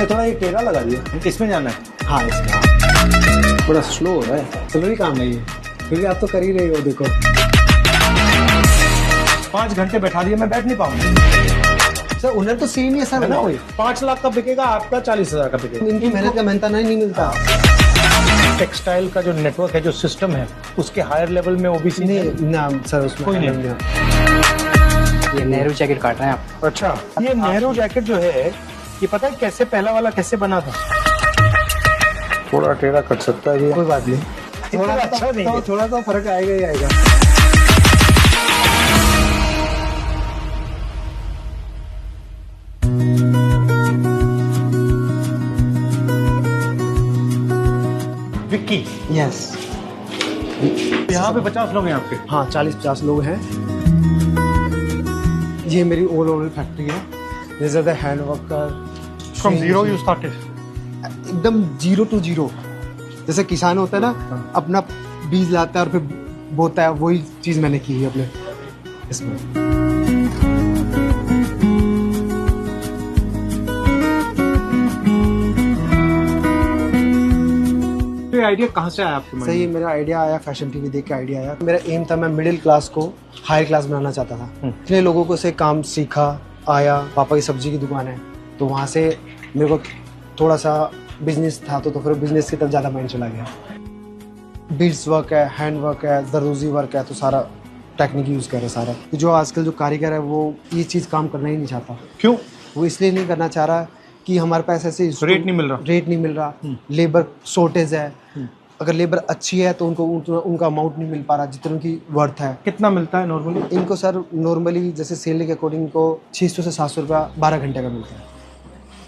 इसमें थोड़ा ये टेढ़ा लगा दिया, इसमें जाना है। हाँ इसका थोड़ा स्लो हो रहा है। चलो ही काम है ये, क्योंकि आप तो कर ही रहे हो। देखो 5 घंटे बैठा दिए, मैं बैठ नहीं पाऊंगा। सर उन्हें तो सेम ही है सर, है ना, वही 5 लाख का बिकेगा, आपका 40,000 का बिकेगा। इनकी मेहनत का मेहनता नहीं मिलता। टेक्सटाइल का जो नेटवर्क है, जो सिस्टम है, उसके हायर लेवल में ओबीसी नहीं ना सर, उसमें कोई नहीं। ये नेहरू जैकेट काट रहे हैं आप। अच्छा, ये नेहरू जैकेट जो है, ये पता है कैसे पहला वाला कैसे बना था? थोड़ा टेढ़ा कट सकता है ये, कोई बात नहीं, थोड़ा अच्छा नहीं है। थोड़ा तो फर्क आएगा ही आएगा। विक्की, यस यहाँ पे 50 लोग हैं आपके? हाँ 40-50 लोग हैं। ये मेरी ऑल ओवर फैक्ट्री है। This is the hand worker from zero you started? एकदम 0 to 0। जैसे किसान होता है ना, अपना बीज लाता है और फिर बोता है, वही चीज मैंने की है अपने इसमें। तो ये आइडिया कहाँ से आया आपके मन में? सही, मेरा आइडिया आया फैशन टीवी देख के आइडिया आया। मेरा एम था, मैं मिडिल क्लास को हाई क्लास बनाना चाहता था। इतने लोगों को से काम सीखा, आया, पापा की सब्जी की दुकान है, तो वहाँ से मेरे को थोड़ा सा बिजनेस था, तो फिर बिजनेस की तरफ ज़्यादा माइंड चला गया। बीड्स वर्क है, हैंड वर्क है, दरोजी वर्क है, तो सारा टेक्निक यूज़ कर रहे सारा। जो आजकल जो कारीगर है वो ये चीज़ काम करना ही नहीं चाहता। क्यों? वो इसलिए नहीं करना चाह रहा कि हमारे पास ऐसे रेट नहीं मिल रहा। रेट नहीं मिल रहा, लेबर शॉर्टेज है। अगर लेबर अच्छी है तो उनका अमाउंट नहीं मिल पा रहा जितना उनकी वर्थ है। कितना मिलता है नॉर्मली? इनको सर नॉर्मली जैसे सैलरी के अकॉर्डिंग को 600 से 700 रुपया 12 घंटे का मिलता है,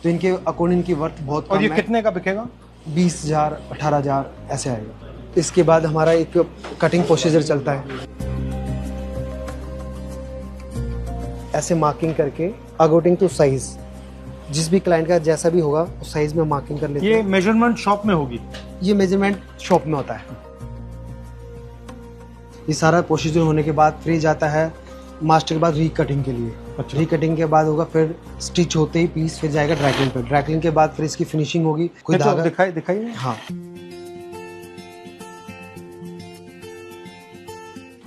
तो इनके अकॉर्डिंग इनकी वर्थ बहुत और कम ये है। कितने का बिकेगा? 20,000 18,000 ऐसे आएगा। इसके बाद हमारा एक कटिंग प्रोसीजर चलता है, ऐसे मार्किंग करके अकॉर्डिंग टू साइज, जिस भी क्लाइंट का जैसा भी होगा उस साइज में मार्किंग कर लेते ये हैं। मेजरमेंट शॉप में होगी? ये मेजरमेंट शॉप में होता है। ये सारा प्रोसीजर होने के बाद फिर जाता है मास्टर के बाद रीकटिंग के लिए। अच्छा। रीकटिंग के बाद होगा फिर स्टिच होते ही पीस फिर जाएगा ड्राइक्लिंग पे। ड्राइक्लिंग के बाद फिर इसकी फिनिशिंग होगी। कोई तो धागा दिखाइए। हाँ,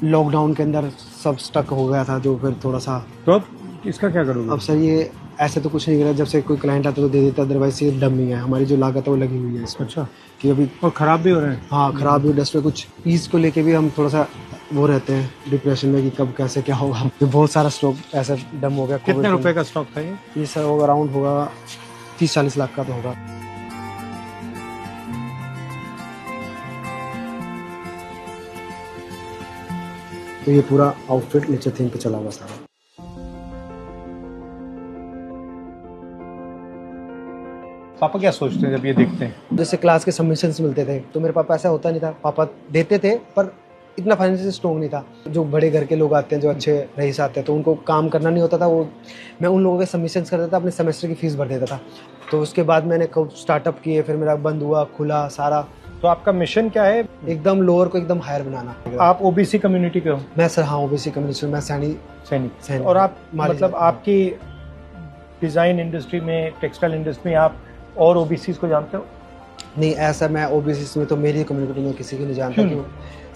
लॉकडाउन के अंदर सब स्टक हो गया था, जो फिर थोड़ा सा। तो अब इसका क्या करोगे? अब सर ये ऐसे तो कुछ नहीं करा, जब से कोई क्लाइंट आता तो दे देता, अदरवाइज ये डमी है। हमारी जो लागत है वो लगी हुई है इसमें। अच्छा। कि अभी और खराब भी हो रहे हैं? हाँ खराब भी, डस्ट में कुछ पीस को लेके भी हम थोड़ा सा वो रहते हैं डिप्रेशन में कि कब कैसे क्या होगा। तो बहुत सारा स्टॉक ऐसा डम हो गया। कितने रुपए का स्टॉक था ये? ये सर होगा अराउंड होगा 30-40 लाख का तो होगा। तो ये पूरा आउटफिट नीचे थीम पे चला हुआ सारा। पापा क्या सोचते हैं जब ये देखते हैं? जैसे क्लास के सबमिशंस मिलते थे तो मेरे पापा ऐसा होता नहीं था, पापा देते थे पर इतना फाइनेंशियल स्ट्रॉन्ग नहीं था। जो बड़े घर के लोग आते हैं, जो अच्छे रईस आते हैं, तो उनको काम करना नहीं होता था। वो मैं उन लोगों के सबमिशंस करता था, अपने सेमेस्टर की फीस भर देता था। तो उसके बाद मैंने खूब स्टार्टअप किए, फिर मेरा बंद हुआ, खुला सारा। तो आपका मिशन क्या है? एकदम लोअर को एकदम हायर बनाना। आप ओबीसी कम्युनिटी के हो? मैं सर हाँ ओबीसी कम्युनिटी, मैं सैनिक। और आप माली मतलब जाति। आपकी डिजाइन इंडस्ट्री में, टेक्सटाइल इंडस्ट्री में आप और ओबीसी को जानते हो? नहीं ऐसा मैं ओबीसी में तो मेरी कम्युनिटी में किसी को नहीं जानता। क्यों क्यों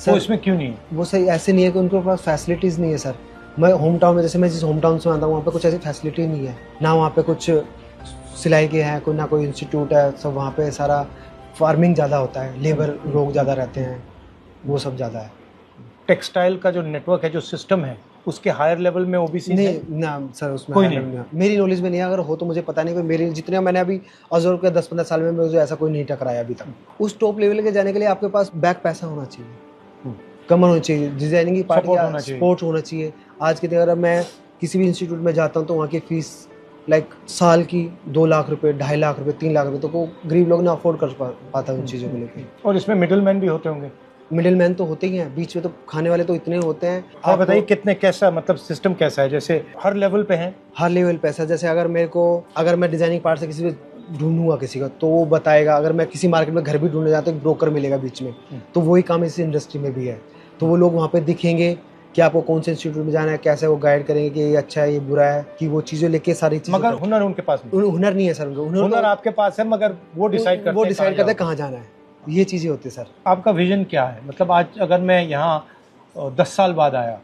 वो इसमें क्यों नहीं? वो सही ऐसे नहीं है कि उनके पास फैसिलिटीज़ नहीं है सर। मैं होम टाउन में, जैसे मैं जिस होम टाउन से आता हूँ वहाँ पे कुछ ऐसी फैसिलिटी नहीं है ना। वहाँ पे कुछ सिलाई के हैं, कोई ना कोई इंस्टीट्यूट है। सब वहाँ पे सारा फार्मिंग ज़्यादा होता है, लेबर लोग ज़्यादा रहते हैं, वो सब ज़्यादा है। टेक्सटाइल का जो नेटवर्क है, जो सिस्टम है, उसके हायर लेवल में ओबीसी नहीं ना सर, उसमें कोई नहीं है। मेरी नॉलेज में नहीं है, अगर हो तो मुझे पता नहीं। मेरे जितने मैंने अभी ऑब्जर्व किया 10-15 साल में, मुझे ऐसा कोई नहीं टकराया अभी तक। उस टॉप लेवल के जाने के लिए आपके पास बैक पैसा होना चाहिए, कमर होनी चाहिए, डिजाइनिंग की पार्टी Support होना चाहिए। सपोर्ट होना चाहिए। आज के दिन अगर मैं किसी भी इंस्टीट्यूट में जाता हूँ तो वहाँ की फीस लाइक साल की 2 लाख रुपए, 2.5 लाख रुपए, 3 लाख रुपए, तो वो गरीब लोग ना अफोर्ड कर पाता उन चीज़ों को लेकर। और इसमें मिडिल मैन भी होते होंगे? मिडिल मैन तो होते ही हैं, बीच में तो खाने वाले तो इतने होते हैं। आप बताइए कितने, कैसा मतलब सिस्टम कैसा है? जैसे हर लेवल पे है? हर लेवल पैसा। जैसे अगर मैं डिजाइनिंग पार्ट से किसी को ढूंढूंगा किसी का, तो वो बताएगा। अगर मैं किसी मार्केट में घर भी ढूंढने जाता हूँ, एक ब्रोकर मिलेगा बीच में, तो वही काम इस इंडस्ट्री में भी है। तो वो लोग वहाँ पे दिखेंगे, कि आपको कौन से इंस्टीट्यूट में जाना है, कैसे वो गाइड करेंगे कि ये अच्छा है, ये बुरा है, कि वो चीज़ें लेके सारी चीज़ें। मगर हुनर उनके पास नहीं। हुनर नहीं है सर उनका। हुनर आपके पास है, मगर वो डिसाइड करते हैं कहाँ जाना है, ये चीज़ें होती है सर। आपका विजन क्या है? मतलब आज अगर मैं यहाँ 10 साल बाद आया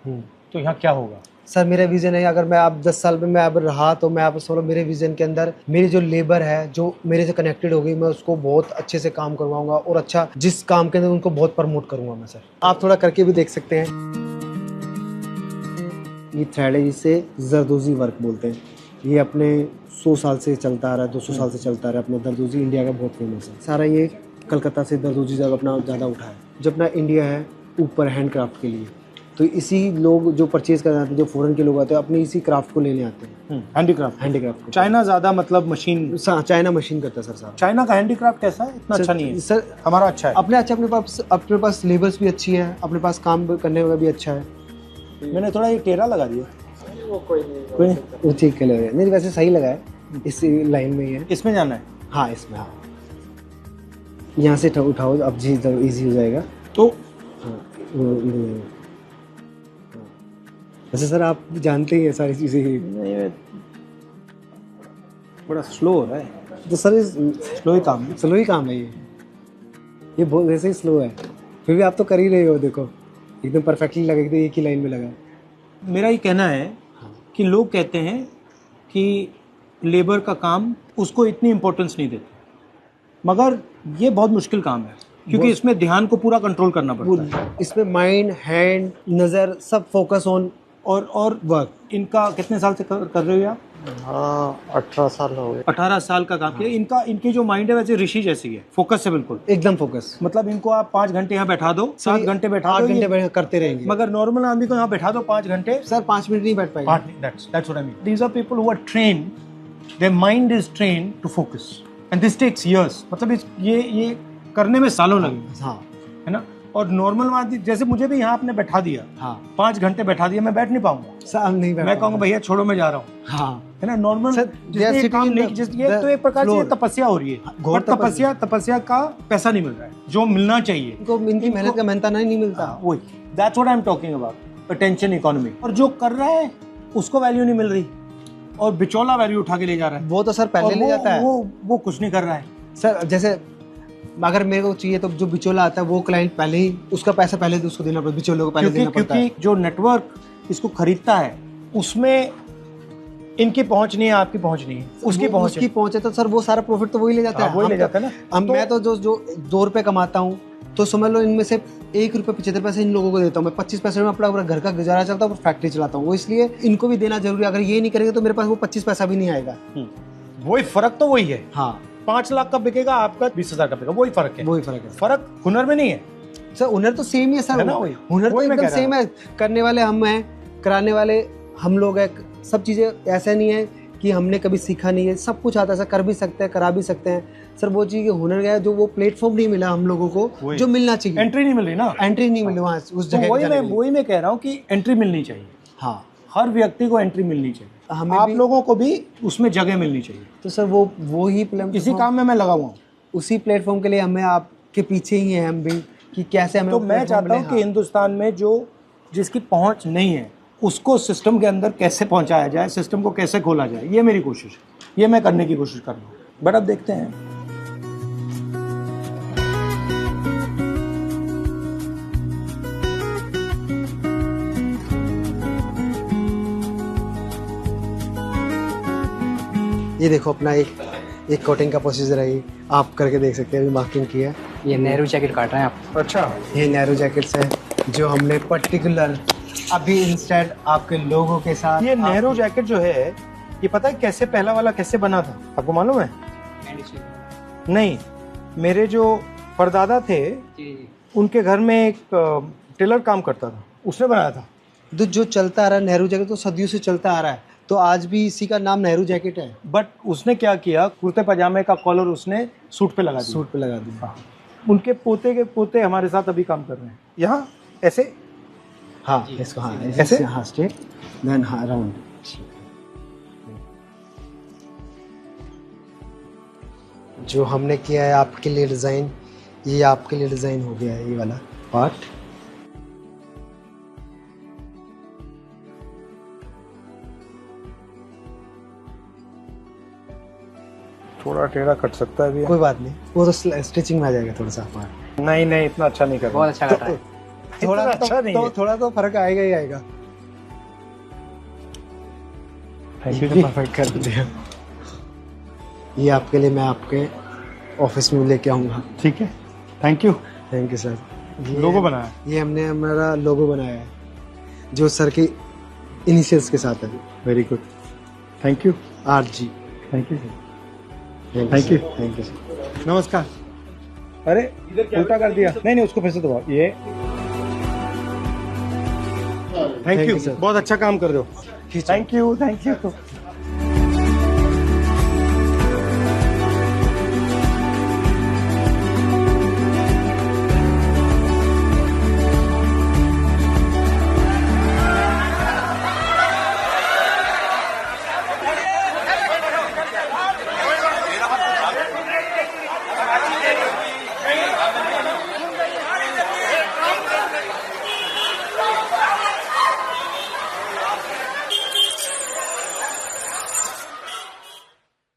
तो यहाँ क्या होगा? सर मेरा विज़न है, अगर मैं आप 10 साल में मैं अब रहा तो मैं आप सोलो मेरे विज़न के अंदर मेरी जो लेबर है जो मेरे से कनेक्टेड हो गई, मैं उसको बहुत अच्छे से काम करवाऊंगा और अच्छा जिस काम के अंदर उनको बहुत प्रमोट करूंगा मैं सर। आप थोड़ा करके भी देख सकते हैं। ये थ्रेड है, जिसे जरदोजी वर्क बोलते हैं। ये अपने 100 साल से चलता आ रहा है, 200 साल से चलता आ रहा है। अपना दरदोजी इंडिया का बहुत फेमस है। सारा ये कलकत्ता से दरदोजी जब अपना ज़्यादा उठा है। जो अपना इंडिया है ऊपर हैंडक्राफ्ट के लिए, तो इसी लोग जो परचेज करने आते हैं, जो फॉरेन के लोग आते हैं, अपने इसी क्राफ्ट को लेने आते हैं। हैंडीक्राफ्ट चाइना ज्यादा मतलब मशीन, चाइना मशीन करता है सर सारा। चाइना का हैंडीक्राफ्ट कैसा है? इतना अच्छा नहीं है सर, हमारा अच्छा है। अपने पास लेबर्स भी अच्छी है, अपने पास काम करने में भी अच्छा है। मैंने थोड़ा ये टेढ़ा लगा दिया, वो ठीक लग रहा है। नहीं वैसे सही लगा है, इस लाइन में ही है। इसमें जाना है? हाँ इसमें, हाँ यहाँ से उठाओ अब जी, इजी हो जाएगा। तो वैसे सर आप जानते ही है सारी चीज़ें। बड़ा स्लो हो रहा है तो सर स्लो ही काम है ये बहुत वैसे ही स्लो है, फिर भी आप तो कर ही रहे हो। देखो एकदम परफेक्टली लगा, एकदम एक ही लाइन में लगा। मेरा ये कहना है कि लोग कहते हैं कि लेबर का काम उसको इतनी इम्पोर्टेंस नहीं देते, मगर ये बहुत मुश्किल काम है क्योंकि इसमें ध्यान को पूरा कंट्रोल करना पड़ता है। इसमें माइंड, हैंड, नज़र सब फोकस ऑन और वर्क। इनका कितने साल से कर रहे हो आप? हाँ 18 साल हो गए। 18 साल का काम किया। इनकी जो माइंड है वैसे ऋषि जैसी है, फोकस है बिल्कुल, एकदम फोकस। मतलब इनको आप 5 घंटे यहाँ बैठा दो, 7 घंटे बैठा दो, 8 घंटे करते रहेंगे। मगर नॉर्मल आदमी को यहाँ बैठा दो 5 घंटे, सर 5 मिनट नहीं बैठ पाएगा। That's what I mean. These are people who are trained, their mind is trained to focus and this takes years. मतलब ये करने में सालों लगेंगे। हाँ है ना। और नॉर्मल आदमी जैसे मुझे भी यहाँ आपने बैठा दिया, हाँ 5 घंटे बैठा दिया, मैं बैठ नहीं पाऊंगा सर, नहीं बैठ मैं कहूँगा भैया छोड़ो मैं जा रहा हूँ। हाँ है ना। नॉर्मल ये काम नहीं, ये तो एक प्रकार से तपस्या हो रही है। घोर तपस्या का पैसा नहीं मिल रहा है जो मिलना चाहिए। इनकी मेहनत का मेहनता नहीं मिलता। वही that's what I am talking about, attention economy. और जो कर रहा है उसको वैल्यू नहीं मिल रही और बिचौला वैल्यू उठा के ले जा रहा है। वो तो सर पहले ले जाता है, वो कुछ नहीं कर रहा है सर। जैसे अगर मेरे को चाहिए तो जो बिचौला आता है वो क्लाइंट पहले ही उसका पैसा पहले उसको देना पड़ता है, बिचौले को पहले देना पड़ता है। क्योंकि जो नेटवर्क इसको खरीदता है उसमें इनकी पहुंच नहीं है, आपकी पहुंच नहीं है, उसकी पहुंच है तो सर वो सारा प्रॉफिट तो वही ले जाता है। वही ले जाता है ना। मैं तो जो 2 रुपए कमाता हूँ तो समझ लो इनमें से 1 रुपये 75 पैसे इन लोगों को देता हूँ। मैं 25 पैसे में अपना घर का गुजारा चलता हूँ और फैक्ट्री चलाता हूँ। वो इसलिए इनको भी देना जरूरी है। अगर ये नहीं करेंगे तो मेरे पास वो 25 पैसा भी नहीं आएगा। वही फर्क तो वही है। हाँ 5 लाख का बिकेगा, आपका 20,000 का बिकेगा, वही फर्क है। फर्क हुनर में नहीं है सर, हुनर तो सेम ही है सर। हुनर तो एकदम सेम है। करने वाले हम हैं, कराने वाले हम लोग हैं। सब चीजें ऐसा नहीं है कि हमने कभी सीखा नहीं है, सब कुछ आता है सर। कर भी सकते हैं, करा भी सकते हैं सर। वो चीज हुनर गया जो वो प्लेटफॉर्म नहीं मिला हम लोगों को जो मिलना चाहिए। एंट्री नहीं मिल रही ना, एंट्री नहीं मिली वहाँ उस जगह। वही मैं कह रहा हूँ कि एंट्री मिलनी चाहिए। हाँ हर व्यक्ति को एंट्री मिलनी चाहिए, हमें आप लोगों को भी उसमें जगह मिलनी चाहिए। तो सर वो ही इसी काम में मैं लगा हुआ हूँ। उसी प्लेटफॉर्म के लिए हमें आपके पीछे ही है हम भी कि कैसे हमें। तो मैं चाहता हूँ कि हिंदुस्तान में जिसकी पहुँच नहीं है उसको सिस्टम के अंदर कैसे पहुँचाया जाए, सिस्टम को कैसे खोला जाए, ये मेरी कोशिश है। ये मैं करने की कोशिश कर रहा हूँ। बट अब देखते हैं। ये देखो अपना एक कोटिंग का प्रोसीजर है। आप करके देख सकते हैं, अभी मार्किंग किया। ये नेहरू जैकेट काट रहे हैं आप? अच्छा, ये नेहरू जैकेट्स है जो हमने पर्टिकुलर अभी इंस्टेड आपके लोगों के साथ। ये नेहरू जैकेट जो है ये पता है कैसे पहला वाला कैसे बना था, आपको मालूम है? नहीं, मेरे जो परदादा थे उनके घर में एक टेलर काम करता था, उसने बनाया था। तो जो चलता आ रहा है नेहरू जैकेट तो सदियों से चलता आ रहा है, तो आज भी इसी का नाम नेहरू जैकेट है। बट उसने क्या किया, कुर्ते पजामे का कॉलर उसने सूट पे लगा दिया। उनके पोते के पोते हमारे साथ अभी काम कर रहे हैं यहाँ ऐसे। हाँ इसको, हाँ ऐसे, हाँ स्ट्रेट देन हाँ राउंड। जो हमने किया है आपके लिए डिज़ाइन, ये आपके लिए डिज़ाइन हो गया है ये वाला पार्ट। थोड़ा टेढ़ा कट सकता है भैया। कोई बात नहीं, वो तो स्टिचिंग में आ जाएगा थोड़ा सा। नहीं नहीं, इतना अच्छा नहीं कर बहुत अच्छा कट रहा है। थोड़ा इतना अच्छा नहीं है। थोड़ा तो फर्क आएगा ही आएगा। थैंक यू ये जी। तो परफेक्ट कर दिया। ये आपके लिए मैं आपके ऑफिस में लेके आऊंगा। ठीक है, thank you. Thank you sir. Logo बनाया। ये हमने हमारा लोगो बनाया है जो सर की इनिशियल्स के साथ है। Very good, thank you. RG। Thank you thank you thank you sir. नमस्कार। अरे उल्टा कर दिया। नहीं नहीं, उसको फिर से दबाओ। ये thank Thank you you, sir. बहुत अच्छा काम कर रहे हो। Thank you thank you.